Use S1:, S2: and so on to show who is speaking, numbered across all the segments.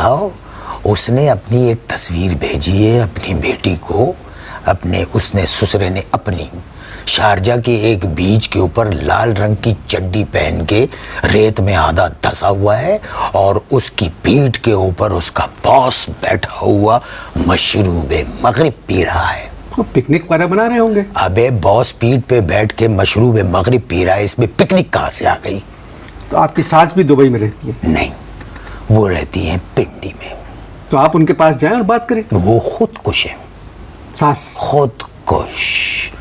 S1: بتاؤ, اس نے اپنی ایک تصویر بھیجی ہے اپنی بیٹی کو, اس نے سسرے نے اپنی شارجہ کے ایک بیچ کے اوپر لال رنگ کی چڈی پہن کے ریت میں آدھا دھسا ہوا ہے, اور اس کی پیٹھ کے اوپر اس کا باس بیٹھا ہوا مشروب مغرب پی رہا ہے.
S2: پکنک وغیرہ بنا رہے ہوں گے.
S1: ابے باس پیٹھ پہ بیٹھ کے مشروب مغرب پی رہا ہے, اس میں پکنک کہاں سے آ گئی؟
S2: تو آپ کی ساس بھی دبئی میں رہتی ہے؟
S1: نہیں, وہ رہتی ہیں پنڈی میں.
S2: تو آپ ان کے پاس جائیں اور بات کریں.
S1: وہ خود کش ہے.
S2: ساس
S1: خود کش,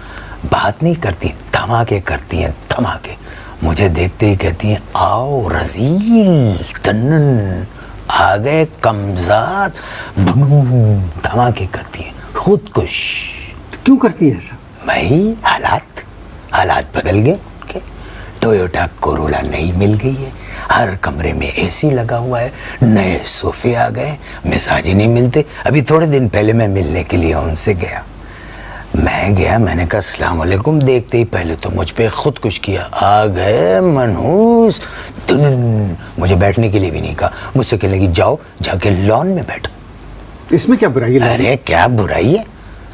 S1: بات نہیں کرتی, دھماکے کرتی ہیں دھماکے. مجھے دیکھتے ہی کہتی ہیں آؤ رزیل تنن, آ گئے کمزاد, دھماکے کرتی ہیں خود کش.
S2: کیوں کرتی ہیں ایسا؟
S1: بھائی حالات بدل گئے ان کے. ٹویوٹا کورولا نئی مل گئی ہے, ہر کمرے میں اے سی لگا ہوا ہے, نئے صوفے آ گئے, مزاج ہی نہیں ملتے. ابھی تھوڑے دن پہلے میں ملنے کے لیے ان سے گیا, میں نے کہا السلام علیکم, دیکھتے ہی پہلے تو مجھ پہ خود کش کیا, آ گئے منحوس, مجھے بیٹھنے کے لیے بھی نہیں کہا. مجھ سے کہنے لگی جاؤ جا کے لان میں بیٹھو.
S2: اس میں کیا برائی ہے؟
S1: ارے کیا برائی ہے,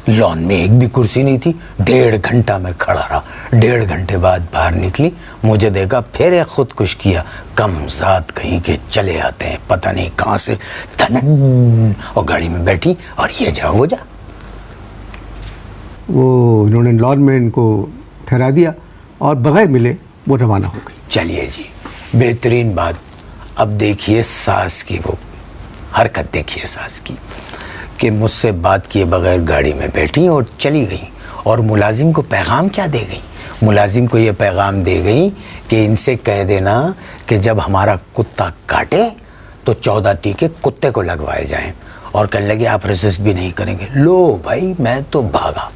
S1: لان میں ایک بھی کرسی نہیں تھی. 1.5 گھنٹہ میں کھڑا رہا, 1.5 گھنٹے بعد باہر نکلی, مجھے دیکھا پھر ایک خود کش کیا. کم ذات کہیں کے چلے آتے ہیں پتہ نہیں کہاں سے, اور گاڑی میں بیٹھی اور یہ جا وہ جا.
S2: وہ انہوں نے لان میں ان کو ٹھہرا دیا اور بغیر ملے وہ روانہ ہو گئی.
S1: چلیے جی, بہترین بات. اب دیکھیے ساس کی وہ حرکت, دیکھیے ساس کی کہ مجھ سے بات کیے بغیر گاڑی میں بیٹھی اور چلی گئی. اور ملازم کو پیغام کیا دے گئی؟ ملازم کو یہ پیغام دے گئی کہ ان سے کہہ دینا کہ جب ہمارا کتا کاٹے تو 14 ٹیکے کتے کو لگوائے جائیں. اور کہنے لگے آپ ریسسٹ بھی نہیں کریں گے. لو بھائی, میں تو بھاگا,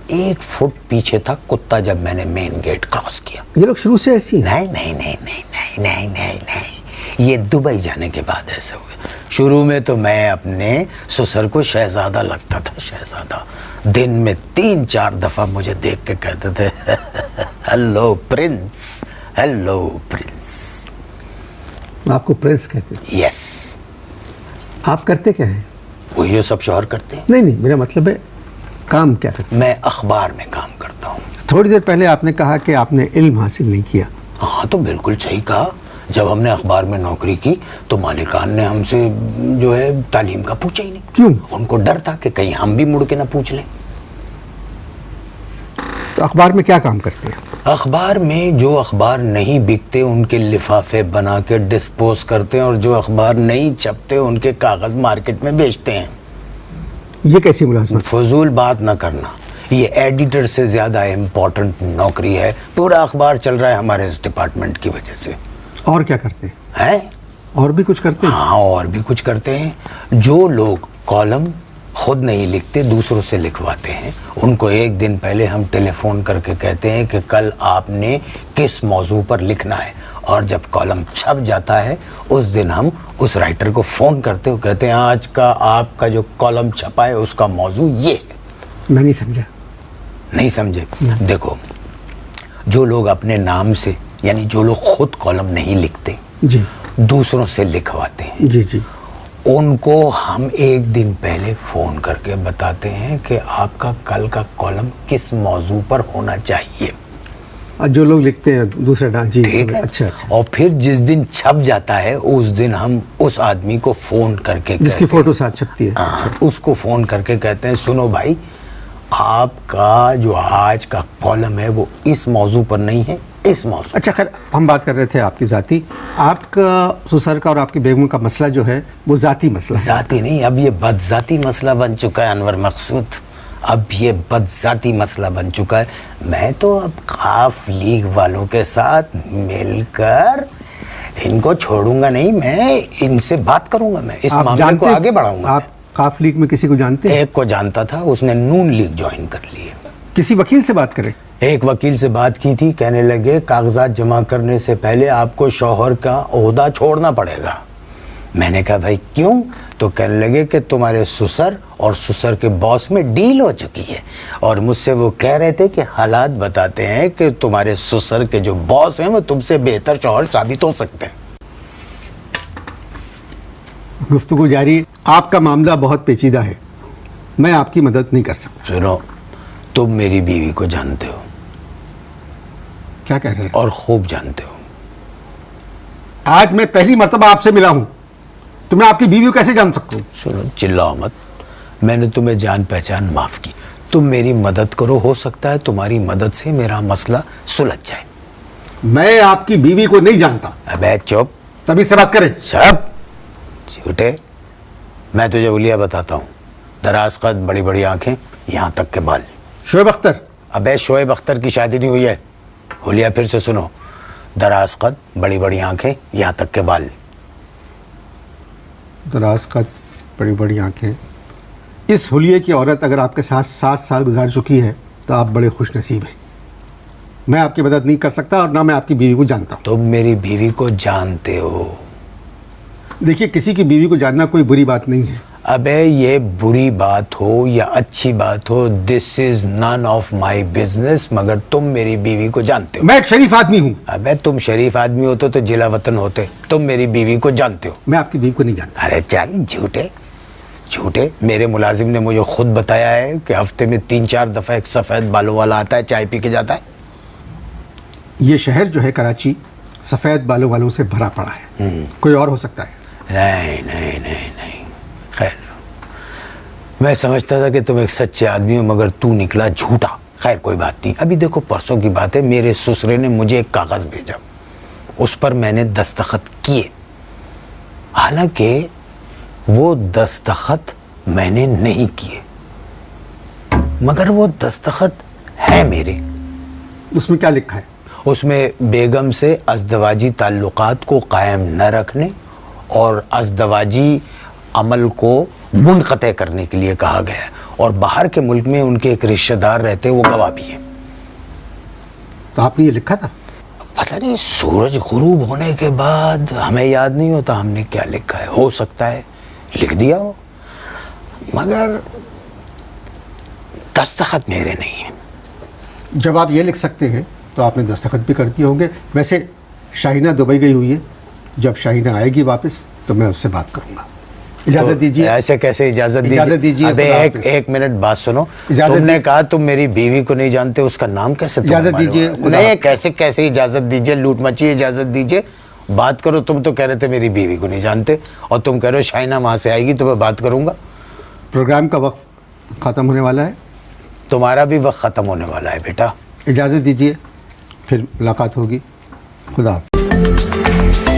S1: 1 فٹ پیچھے تھا کتا جب میں نے مین گیٹ کراس کیا.
S2: یہ لوگ شروع سے ایسی ہیں؟
S1: نہیں, یہ دبئی جانے کے بعد ایسا ہوا. شروع میں تو میں اپنے سسر کو شہزادہ لگتا تھا, شہزادہ. دن میں 3-4 دفعہ مجھے دیکھ کے کہتے تھے ہیلو پرنس, ہیلو پرنس.
S2: آپ کو پرنس کہتے ہیں؟
S1: یس.
S2: آپ کرتے کیا ہیں؟
S1: وہی جو سب شوہر کرتے ہیں.
S2: نہیں, میرا مطلب ہے کام کیا کرتے ہیں؟
S1: میں اخبار میں کام کرتا ہوں.
S2: تھوڑی دیر پہلے آپ نے کہا کہ آپ نے علم حاصل نہیں کیا.
S1: ہاں تو بالکل صحیح کہا. جب ہم نے اخبار میں نوکری کی تو مالکان نے ہم سے جو ہے تعلیم کا پوچھا ہی نہیں.
S2: کیوں؟
S1: ان کو ڈر تھا کہ کہیں ہم بھی مڑ کے نہ پوچھ لیں.
S2: تو اخبار میں کیا کام کرتے ہیں؟
S1: اخبار میں جو اخبار نہیں بکتے ان کے لفافے بنا کے ڈسپوز کرتے ہیں, اور جو اخبار نہیں چھپتے ان کے کاغذ مارکیٹ میں بیچتے ہیں.
S2: یہ کیسی ملازمت؟
S1: فضول بات نہ کرنا, یہ ایڈیٹر سے زیادہ امپورٹنٹ نوکری ہے. پورا اخبار چل رہا ہے ہمارے اس ڈپارٹمنٹ کی وجہ سے.
S2: اور کیا کرتے ہیں؟ اور بھی کچھ کرتے ہیں؟
S1: ہاں, اور بھی کچھ کرتے ہیں. جو لوگ کالم خود نہیں لکھتے دوسروں سے لکھواتے ہیں, ان کو ایک دن پہلے ہم ٹیلی فون کر کے کہتے ہیں کہ کل آپ نے کس موضوع پر لکھنا ہے, اور جب کالم چھپ جاتا ہے اس دن ہم اس رائٹر کو فون کرتے ہو, کہتے ہیں آج کا آپ کا جو کالم چھپا ہے اس کا موضوع یہ ہے.
S2: میں نہیں سمجھا.
S1: نہیں سمجھے؟ دیکھو, جو لوگ اپنے نام سے, یعنی جو لوگ خود کالم نہیں لکھتے,
S2: جی,
S1: دوسروں سے لکھواتے ہیں,
S2: جی,
S1: ان کو ہم ایک دن پہلے فون کر کے بتاتے ہیں کہ آپ کا کل کا کالم کس موضوع پر ہونا چاہیے.
S2: جو لوگ لکھتے ہیں دوسرے جی,
S1: ٹھیک ہے.
S2: اچھا.
S1: اور پھر جس دن چھپ جاتا ہے اس دن ہم اس آدمی کو فون کر کے
S2: جس کی فوٹو ساتھ چھپتی ہے,
S1: اس کو فون کر کے کہتے ہیں سنو بھائی, آپ کا جو آج کا کالم ہے وہ اس موضوع پر نہیں ہے, اس موضوع.
S2: اچھا, خیر ہم بات کر رہے تھے آپ کی ذاتی, آپ کا سسر کا اور آپ کی بیگم کا مسئلہ جو ہے وہ ذاتی مسئلہ ہے.
S1: ذاتی نہیں, اب یہ بد ذاتی مسئلہ بن چکا ہے انور مقصود, اب یہ بد ذاتی مسئلہ بن چکا ہے. میں تو اب قاف لیگ والوں کے ساتھ مل کر ان کو چھوڑوں گا نہیں, میں ان سے بات کروں گا, میں اس معاملے کو آگے بڑھاؤں گا.
S2: آپ قاف لیگ میں کسی کو جانتے ہیں؟
S1: ایک کو جانتا تھا, اس نے نون لیگ جوائن کر لی ہے.
S2: کسی وکیل سے بات کریں.
S1: ایک وکیل سے بات کی تھی, کہنے لگے کاغذات جمع کرنے سے پہلے آپ کو شوہر کا عہدہ چھوڑنا پڑے گا. میں نے کہا بھائی کیوں؟ تو کہنے لگے کہ تمہارے سسر اور سسر کے باس میں ڈیل ہو چکی ہے, اور مجھ سے وہ کہہ رہے تھے کہ حالات بتاتے ہیں کہ تمہارے سسر کے جو باس ہیں وہ تم سے بہتر شوہر ثابت ہو سکتے ہیں.
S2: گفتگو جاری. آپ کا معاملہ بہت پیچیدہ ہے, میں آپ کی مدد نہیں کر سکتا.
S1: سنو, تم میری بیوی کو جانتے ہو,
S2: کیا کہہ رہے ہیں؟
S1: اور خوب جانتے ہو.
S2: آج میں پہلی مرتبہ آپ سے ملا ہوں تو میں آپ کی بیوی کو کیسے جان سکتا ہوں؟
S1: سنو, چلاؤ مت. میں نے تمہیں جان پہچان معاف کی, تم میری مدد کرو, ہو سکتا ہے تمہاری مدد سے میرا مسئلہ سلجھ جائے.
S2: میں آپ کی بیوی کو نہیں جانتا.
S1: ابے چپ,
S2: تبھی سے بات کریں.
S1: سب جھوٹے. میں تجھے حلیہ بتاتا ہوں, دراز قد, بڑی بڑی آنکھیں, یہاں تک کے بال.
S2: شعیب اختر.
S1: ابے شعیب اختر کی شادی نہیں ہوئی ہے. حلیہ پھر سے سنو, دراز قد, بڑی بڑی آنکھیں, یہاں تک کے بال.
S2: دراز قد, بڑی بڑی آنکھیں. اس حلیے کی عورت اگر آپ کے ساتھ 7 سال گزار چکی ہے تو آپ بڑے خوش نصیب ہیں. میں آپ کی مدد نہیں کر سکتا اور نہ میں آپ کی بیوی کو جانتا ہوں.
S1: تم میری بیوی کو جانتے ہو.
S2: دیکھیے, کسی کی بیوی کو جاننا کوئی بری بات نہیں ہے.
S1: ابے یہ بری بات ہو یا اچھی بات ہو, دس از نن آف مائی بزنس, مگر تم میری بیوی کو جانتے ہو.
S2: میں ایک شریف آدمی ہوں.
S1: ابے تم شریف آدمی ہوتے تو جلا وطن ہوتے. تم میری بیوی کو جانتے ہو.
S2: میں آپ کی بیوی کو نہیں جانتا.
S1: ارے چل جھوٹے جھوٹے. میرے ملازم نے مجھے خود بتایا ہے کہ ہفتے میں 3-4 دفعہ ایک سفید بالوں والا آتا ہے, چائے پی کے جاتا ہے.
S2: یہ شہر جو ہے کراچی, سفید بالوں والوں سے بھرا پڑا ہے. کوئی اور ہو سکتا ہے.
S1: نہیں نہیں نہیں نہیں, خیر میں سمجھتا تھا کہ تم ایک سچے آدمی ہو, مگر تو نکلا جھوٹا. خیر کوئی بات نہیں. ابھی دیکھو, پرسوں کی بات ہے, میرے سسرے نے مجھے ایک کاغذ بھیجا, اس پر میں نے دستخط کیے. حالانکہ وہ دستخط میں نے نہیں کیے, مگر وہ دستخط ہے میرے.
S2: اس میں کیا لکھا ہے؟
S1: اس میں بیگم سے ازدواجی تعلقات کو قائم نہ رکھنے اور ازدواجی عمل کو منقطع کرنے کے لیے کہا گیا ہے, اور باہر کے ملک میں ان کے ایک رشتہ دار رہتے, وہ گواہ بھی ہیں.
S2: تو آپ نے یہ لکھا تھا؟
S1: پتہ نہیں, سورج غروب ہونے کے بعد ہمیں یاد نہیں ہوتا ہم نے کیا لکھا ہے. ہو سکتا ہے لکھ دیا ہو, مگر دستخط میرے نہیں ہیں.
S2: جب آپ یہ لکھ سکتے ہیں تو آپ نے دستخط بھی کر دیے ہوں گے. ویسے شاہینہ دبئی گئی ہوئی ہے, جب شاہینہ آئے گی واپس تو میں اس سے بات کروں گا. اجازت دیجیے.
S1: ایسے کیسے اجازت دیجیے؟ ابے ایک منٹ بات سنو. تم نے کہا تم میری بیوی کو نہیں جانتے, اس کا نام کیسے؟
S2: اجازت دیجیے.
S1: نہیں, کیسے اجازت دیجیے؟ لوٹ مچی, اجازت دیجیے, بات کرو. تم تو کہہ رہے تھے میری بیوی کو نہیں جانتے, اور تم کہہ رہے ہو شاہینہ وہاں سے آئے گی تو میں بات کروں گا.
S2: پروگرام کا وقت ختم ہونے والا ہے.
S1: تمہارا بھی وقت ختم ہونے والا ہے بیٹا.
S2: اجازت دیجیے, پھر ملاقات ہوگی. خدا حافظ.